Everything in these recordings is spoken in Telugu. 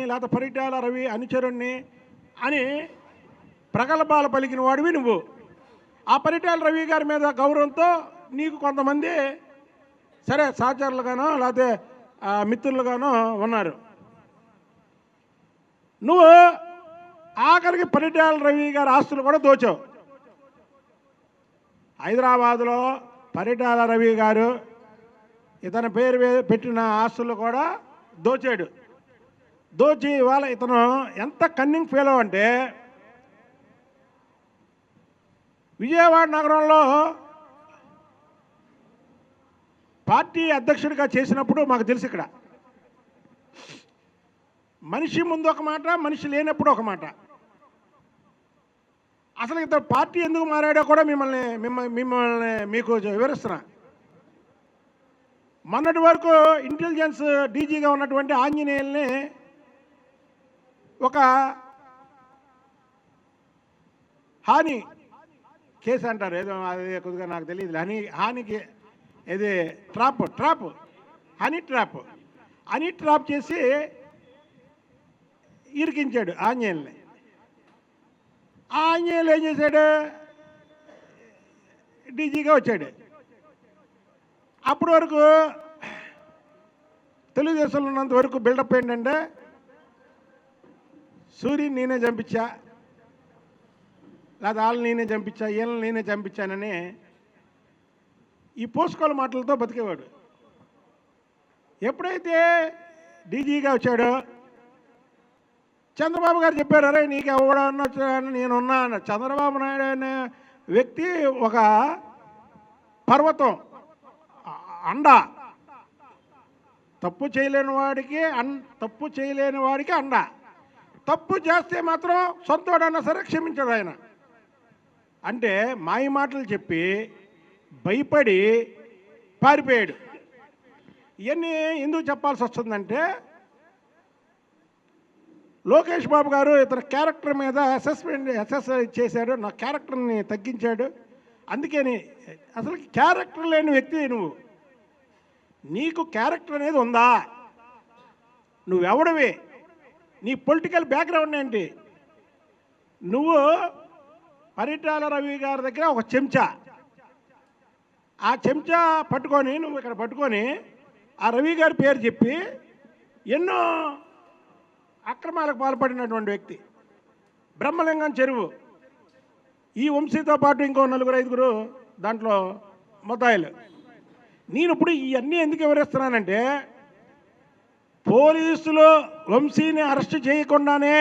లేకపోతే పరిటాల రవి అనుచరుణ్ణి అని ప్రగల్భాలు పలికిన వాడివి నువ్వు. ఆ పరిటాల రవి గారి మీద గౌరవంతో నీకు కొంతమంది సరే సహచరులుగానో లేకపోతే మిత్రులుగానో ఉన్నారు. నువ్వు ఆఖరికి పరిటాల రవి గారి ఆస్తులు కూడా దోచావు. హైదరాబాదులో పరిటాల రవి గారు ఇతని పేరు పెట్టిన ఆస్తులు కూడా దోచాడు. దోచి ఇవాళ ఇతను ఎంత కన్నింగ్ ఫెలో అంటే విజయవాడ నగరంలో పార్టీ అధ్యక్షుడిగా చేసినప్పుడు మాకు తెలుసు, ఇక్కడ మనిషి ముందు ఒక మాట, మనిషి లేనప్పుడు ఒక మాట. అసలు ఇతను పార్టీ ఎందుకు మారాడో కూడా మిమ్మల్ని మీకు వివరిస్తున్నా. మొన్నటి వరకు ఇంటెలిజెన్స్ డీజీగా ఉన్నటువంటి ఆంజనేయుల్ని ఒక హాని కేసు అంటారు, ఏదో అది కొద్దిగా నాకు తెలియదు. హానికి ఇది హనీ ట్రాప్ చేసి ఇరికించాడు ఆంజనేయుల్ని. ఆ ఆంజనేయులు ఏం చేశాడు, డీజీగా వచ్చాడు. అప్పటి వరకు తెలుగుదేశంలో ఉన్నంత వరకు బిల్డప్ ఏంటంటే సూర్యుని నేనే చంపించా, లేదా వాళ్ళని నేనే చంపించా, వీళ్ళని నేనే చంపించానని ఈ పోస్కోల మాటలతో బతికేవాడు. ఎప్పుడైతే డీజీగా వచ్చాడో చంద్రబాబు గారు చెప్పారు, అరే నీకు ఎవడన్నా నేనున్నా అన్న. చంద్రబాబు నాయుడు అనే వ్యక్తి ఒక పర్వతం, అండ. తప్పు చేయలేని వాడికి అండ. తప్పు చేస్తే మాత్రం సొంతోడన్నా సరే క్షమించాడు ఆయన. అంటే మాయ మాటలు చెప్పి భయపడి పారిపోయాడు. ఇవన్నీ ఎందుకు చెప్పాల్సి వస్తుందంటే లోకేష్ బాబు గారు ఇతని క్యారెక్టర్ మీద అసెస్ చేశాడు, నా క్యారెక్టర్ని తగ్గించాడు. అందుకని అసలు క్యారెక్టర్ లేని వ్యక్తి నువ్వు. నీకు క్యారెక్టర్ అనేది ఉందా? నువ్వెవడవి? నీ పొలిటికల్ బ్యాక్గ్రౌండ్ ఏంటి? నువ్వు పరిటాల రవి గారి దగ్గర ఒక చెంచా, ఆ చెంచా పట్టుకొని నువ్వు ఇక్కడ పట్టుకొని ఆ రవి గారి పేరు చెప్పి ఎన్నో అక్రమాలకు పాల్పడినటువంటి వ్యక్తి. బ్రహ్మలింగం చెరువు, ఈ వంశీతో పాటు ఇంకో 4-5 దాంట్లో ముద్దాయిలు. నేను ఇప్పుడు ఇవన్నీ ఎందుకు వివరిస్తున్నానంటే పోలీసులు వంశీని అరెస్ట్ చేయకుండానే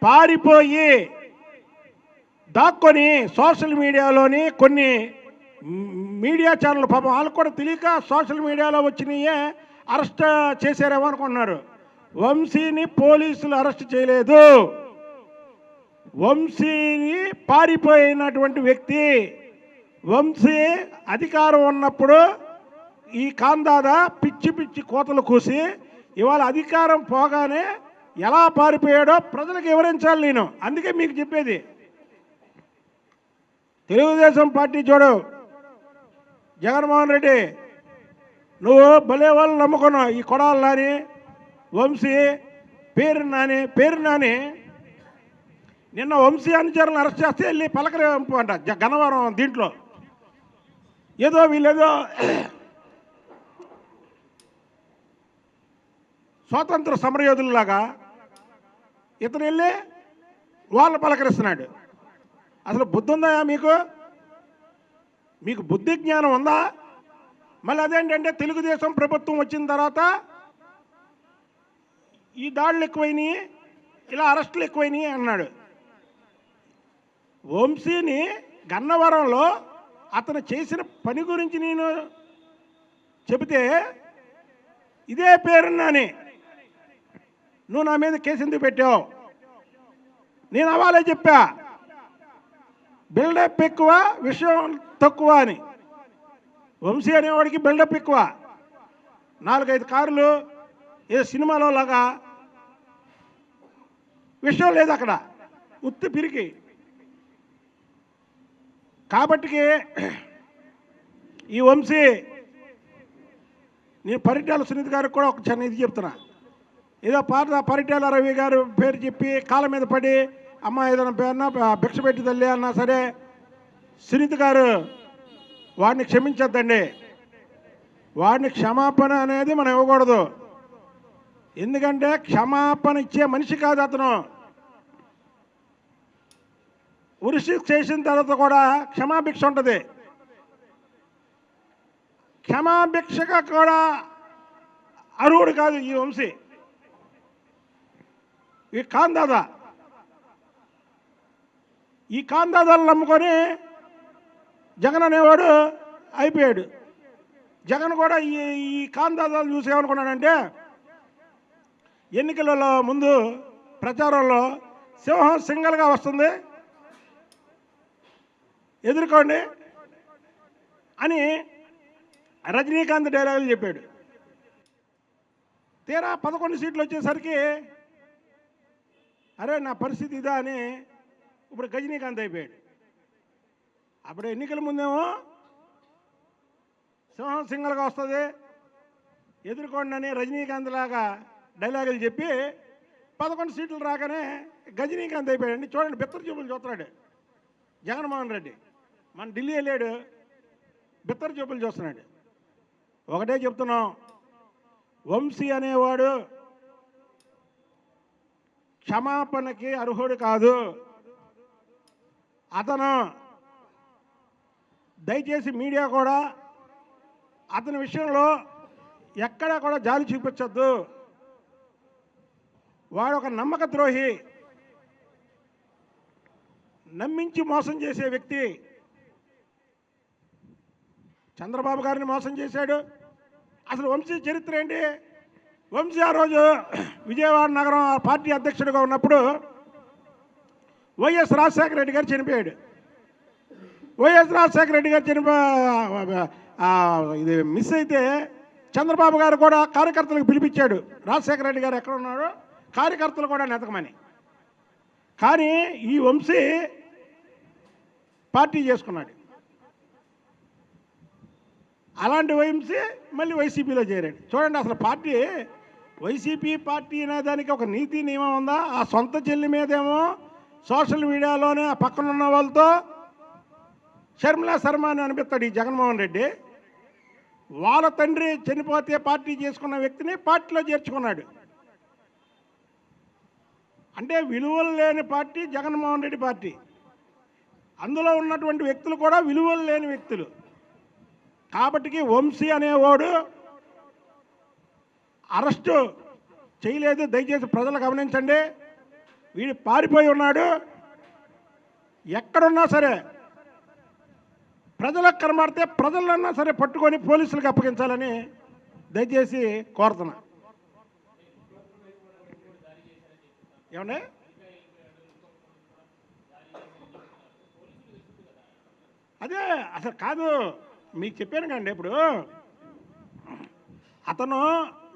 పారిపోయి దాక్కొని సోషల్ మీడియాలోని కొన్ని మీడియా ఛానల్ పాపం వాళ్ళకు కూడా తెలియక సోషల్ మీడియాలో వచ్చినాయే అరెస్ట్ చేశారేమో అనుకుంటున్నారు. వంశీని పోలీసులు అరెస్ట్ చేయలేదు. వంశీని పారిపోయినటువంటి వ్యక్తి. వంశీ అధికారం ఉన్నప్పుడు ఈ కాందాదా పిచ్చి కోతలు కూసి ఇవాళ అధికారం పోగానే ఎలా పారిపోయాడో ప్రజలకు వివరించాలి నేను. అందుకే మీకు చెప్పేది, తెలుగుదేశం పార్టీ చూడు, జగన్మోహన్ రెడ్డి నువ్వు భలే వాళ్ళు నమ్ముకున్నావు. ఈ కొడాలి నాని, వంశీ, పేరు నాని నిన్న వంశీ అనుచరులను అరెస్ట్ చేస్తే వెళ్ళి పలకరింపు అంట గన్నవరం. దీంట్లో ఏదో వీళ్ళేదో స్వాతంత్ర సమరయోధుల్లాగా ఇతను వెళ్ళి వాళ్ళు పలకరిస్తున్నాడు. అసలు బుద్ధి ఉందా మీకు బుద్ధి జ్ఞానం ఉందా? మళ్ళీ అదేంటంటే తెలుగుదేశం ప్రభుత్వం వచ్చిన తర్వాత ఈ దాడులు ఎక్కువైనాయి, ఇలా అరెస్టులు ఎక్కువైనాయి అన్నాడు. వంశీని గన్నవరంలో అతను చేసిన పని గురించి నేను చెబితే ఇదే పేరున్నాని నువ్వు నా మీద కేసు ఎందుకు పెట్టావు? నేను అవాలే చెప్పా, బిల్డప్ ఎక్కువ, విషయం తక్కువ అని. వంశీ అనేవాడికి బిల్డప్ ఎక్కువ. 4-5 కార్లు ఏ సినిమాలో లాగా విషయం లేదు అక్కడ, ఉత్తి పిరికి. కాబట్టి ఈ వంశీ, నేను పరిటాల సునీత గారికి కూడా ఒక చిన్న ఇది చెప్తున్నా. ఏదో పరిటాల రవి గారు పేరు చెప్పి కాళ్ళ మీద పడి అమ్మ ఏదైనా పేరున భిక్ష పెట్టి తల్లి అన్నా సరే సునీత గారు వాడిని క్షమించొద్దండి. వాడిని క్షమాపణ అనేది మనం ఇవ్వకూడదు. ఎందుకంటే క్షమాపణ ఇచ్చే మనిషి కాదు అతను. ఉరిశిక్ష చేసిన తర్వాత కూడా క్షమాభిక్ష ఉంటుంది. క్షమాభిక్షగా కూడా అర్హుడు కాదు ఈ వంశీ. ఈ కాందాదా ఈ కాందాదాలు నమ్ముకొని జగన్ అనేవాడు అయిపోయాడు. జగన్ కూడా ఈ కాందాదాలు చూసి ఏమనుకున్నాడంటే ఎన్నికలలో ముందు ప్రచారంలో సింహం సింగల్గా వస్తుంది ఎదుర్కోండి అని రజనీకాంత్ డైలాగులు చెప్పాడు. తీరా 11 సీట్లు వచ్చేసరికి అరే నా పరిస్థితి ఇదా అని ఇప్పుడు రజనీకాంత్ అయిపోయాడు. అప్పుడు ఎన్నికల ముందేమో సింహం సింగల్గా వస్తుంది ఎదుర్కోండి అని రజనీకాంత్ లాగా డైలాగులు చెప్పి 11 సీట్లు రాగానే రజనీకాంత్ అయిపోయాడు. చూడండి బిత్తర చూపులు చూస్తున్నాడు జగన్మోహన్ రెడ్డి. మన ఢిల్లీ వెళ్ళాడు, బిత్తర చూపులు చూస్తున్నాడు. ఒకటే చెప్తున్నాం, వంశీ అనేవాడు క్షమాపణకి అర్హుడు కాదు. అతను దయచేసి మీడియా కూడా అతని విషయంలో ఎక్కడా కూడా జాలి చూపించొద్దు. వాడు ఒక నమ్మక ద్రోహి, నమ్మించి మోసం చేసే వ్యక్తి. చంద్రబాబు గారిని మోసం చేశాడు. అసలు వంశీ చరిత్ర ఏంటి? వంశీ ఆ రోజు విజయవాడ నగరం పార్టీ అధ్యక్షుడిగా ఉన్నప్పుడు వైఎస్ రాజశేఖర రెడ్డి గారు చనిపోయాడు. వైఎస్ రాజశేఖర రెడ్డి గారు ఇది మిస్ అయితే చంద్రబాబు గారు కూడా కార్యకర్తలకు పిలిపించాడు. రాజశేఖర రెడ్డి గారు ఎక్కడ ఉన్నారో కార్యకర్తలు కూడా నెతకమని. కానీ ఈ వంశీ పార్టీ చేసుకున్నాడు. అలాంటి వంశీ మళ్ళీ వైసీపీలో చేరాడు. చూడండి అసలు పార్టీ వైసీపీ పార్టీ అనేదానికి ఒక నీతి నియమం ఉందా? ఆ సొంత చెల్లి మీదేమో సోషల్ మీడియాలోనే ఆ పక్కన ఉన్న వాళ్ళతో షర్మిలా శర్మ అని అనిపిస్తాడు ఈ జగన్మోహన్ రెడ్డి. వాళ్ళ తండ్రి చనిపోతే పార్టీ చేసుకున్న వ్యక్తిని పార్టీలో చేర్చుకున్నాడు. అంటే విలువలు లేని పార్టీ జగన్మోహన్ రెడ్డి పార్టీ. అందులో ఉన్నటువంటి వ్యక్తులు కూడా విలువలు లేని వ్యక్తులు. కాబట్టి వంశీ అనేవాడు అరెస్టు చేయలేదు. దయచేసి ప్రజలు గమనించండి. వీడు పారిపోయి ఉన్నాడు. ఎక్కడున్నా సరే ప్రజలకు కనబడితే ప్రజలన్నా సరే పట్టుకొని పోలీసులకు అప్పగించాలని దయచేసి కోరుతున్నా. ఏమండి? అదే అసలు కాదు, మీకు చెప్పాను కండి. ఇప్పుడు అతను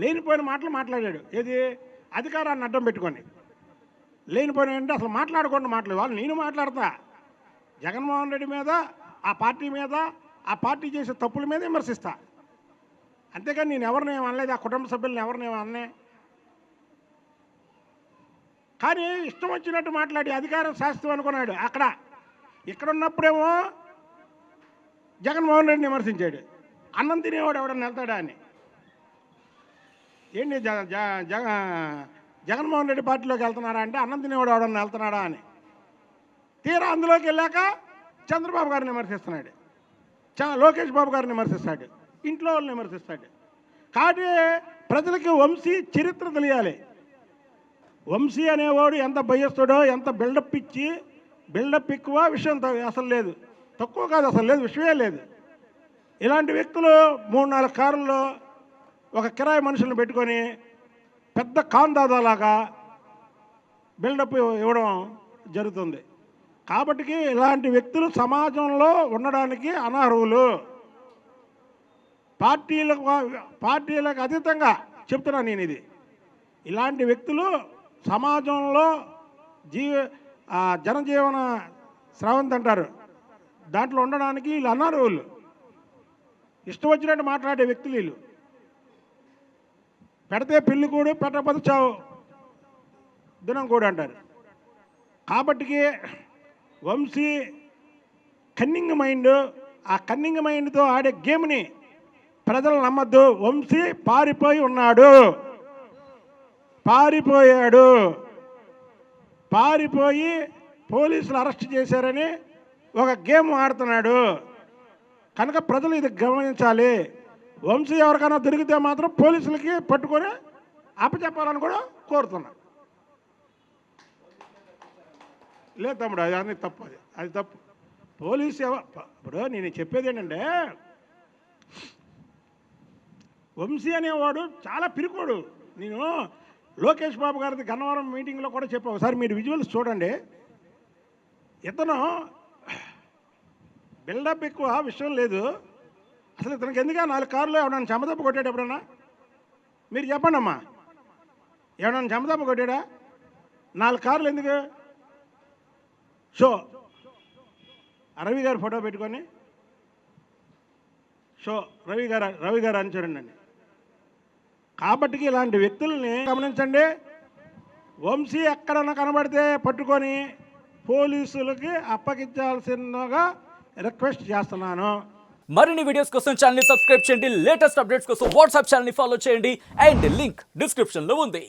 లేనిపోయిన మాటలు మాట్లాడాడు. ఏది? అధికారాన్ని అడ్డం పెట్టుకొని లేనిపోయిన అంటే అసలు మాట్లాడకుండా వాళ్ళు నేను మాట్లాడతా జగన్మోహన్ రెడ్డి మీద, ఆ పార్టీ మీద, ఆ పార్టీ చేసే తప్పుల మీద విమర్శిస్తా. అంతేకాని నేను ఎవరిని అనలేదు, ఆ కుటుంబ సభ్యులను ఎవరిని అన్నే. కానీ ఇష్టం వచ్చినట్టు మాట్లాడి అధికారం శాస్త్రం అనుకున్నాడు. ఇక్కడ ఉన్నప్పుడేమో జగన్మోహన్ రెడ్డిని విమర్శించాడు. అన్నం తినేవాడు ఎవడన్నా వెళ్తాడా అని. ఏంటి జగన్మోహన్ రెడ్డి పార్టీలోకి వెళ్తున్నారా అంటే అన్నం తినేవాడు ఎవడన్నా వెళ్తున్నాడా అని. తీరా అందులోకి వెళ్ళాక చంద్రబాబు గారిని విమర్శిస్తున్నాడు, లోకేష్ బాబు గారిని విమర్శిస్తాడు, ఇంట్లో వాళ్ళని విమర్శిస్తాడు. కాబట్టి ప్రజలకి వంశీ చరిత్ర తెలియాలి. వంశీ అనేవాడు ఎంత భయస్తుడో, ఎంత బిల్డప్ ఇచ్చి, బిల్డప్ ఎక్కువ విషయం అసలు లేదు, తక్కువ కాదు, అసలు లేదు, విషయమే లేదు. ఇలాంటి వ్యక్తులు 3-4 కారుల్లో ఒక కిరాయి మనుషులను పెట్టుకొని పెద్ద కాందాదాలాగా బిల్డప్ ఇవ్వడం జరుగుతుంది. కాబట్టి ఇలాంటి వ్యక్తులు సమాజంలో ఉండడానికి అనర్హులు. పార్టీలకు అతీతంగా చెప్తున్నాను నేను ఇది. ఇలాంటి వ్యక్తులు సమాజంలో జనజీవన స్రవంతి అంటారు, దాంట్లో ఉండడానికి వీళ్ళు అనర్హులు. ఇష్టం వచ్చినట్టు మాట్లాడే వ్యక్తులు వీళ్ళు. పెడితే పెళ్లి కూడు, పెట్టకపోతే చావు దినం కూడు అంటారు. కాబట్టికి వంశీ కన్నింగ్ మైండ్, ఆ కన్నింగ్ మైండ్తో ఆడే గేమ్ని ప్రజలు నమ్మద్దు. వంశీ పారిపోయి పోలీసులు అరెస్ట్ చేశారని ఒక గేమ్ ఆడుతున్నాడు. కనుక ప్రజలు ఇది గమనించాలి. వంశీ ఎవరికైనా దొరికితే మాత్రం పోలీసులకి పట్టుకొని అప్పచెప్పాలని కూడా కోరుతున్నా. లేదు తమ్ముడు, అది అన్నీ తప్పు, అది తప్పు. పోలీసు ఇప్పుడు నేను చెప్పేది ఏంటంటే, వంశీ అనేవాడు చాలా పిరికోడు. నేను లోకేష్ బాబు గారిది గన్నవరం మీటింగ్లో కూడా చెప్పా, ఒకసారి మీరు విజువల్స్ చూడండి. ఇతను బిల్డప్ ఎక్కువ, విషయం లేదు. అసలు ఇతనికి ఎందుకు 4 కార్లు ఎవడన్నా చెమదప్ప కొట్టాడు ఎప్పుడన్నా? మీరు చెప్పండి అమ్మా, ఎవడన్నా చెమదప్ప కొట్టాడా? 4 కార్లు ఎందుకు? షో రవి గారు ఫోటో పెట్టుకొని షో రవి గారు అని చూడండి. కాబట్టి ఇలాంటి వ్యక్తుల్ని గమనించండి. వంశీ ఎక్కడన్నా కనబడితే పట్టుకొని పోలీసులకి అప్పగించాల్సిందిగా రిక్వెస్ట్ చేస్తున్నాను. మరిన్ని వీడియోస్ కోసం ఛానల్ ని సబ్స్క్రైబ్ చేయండి. లేటెస్ట్ అప్డేట్స్ కోసం వాట్సాప్ ఛానల్ ని ఫాలో చేయండి. అండ్ లింక్ డిస్క్రిప్షన్ లో ఉంది.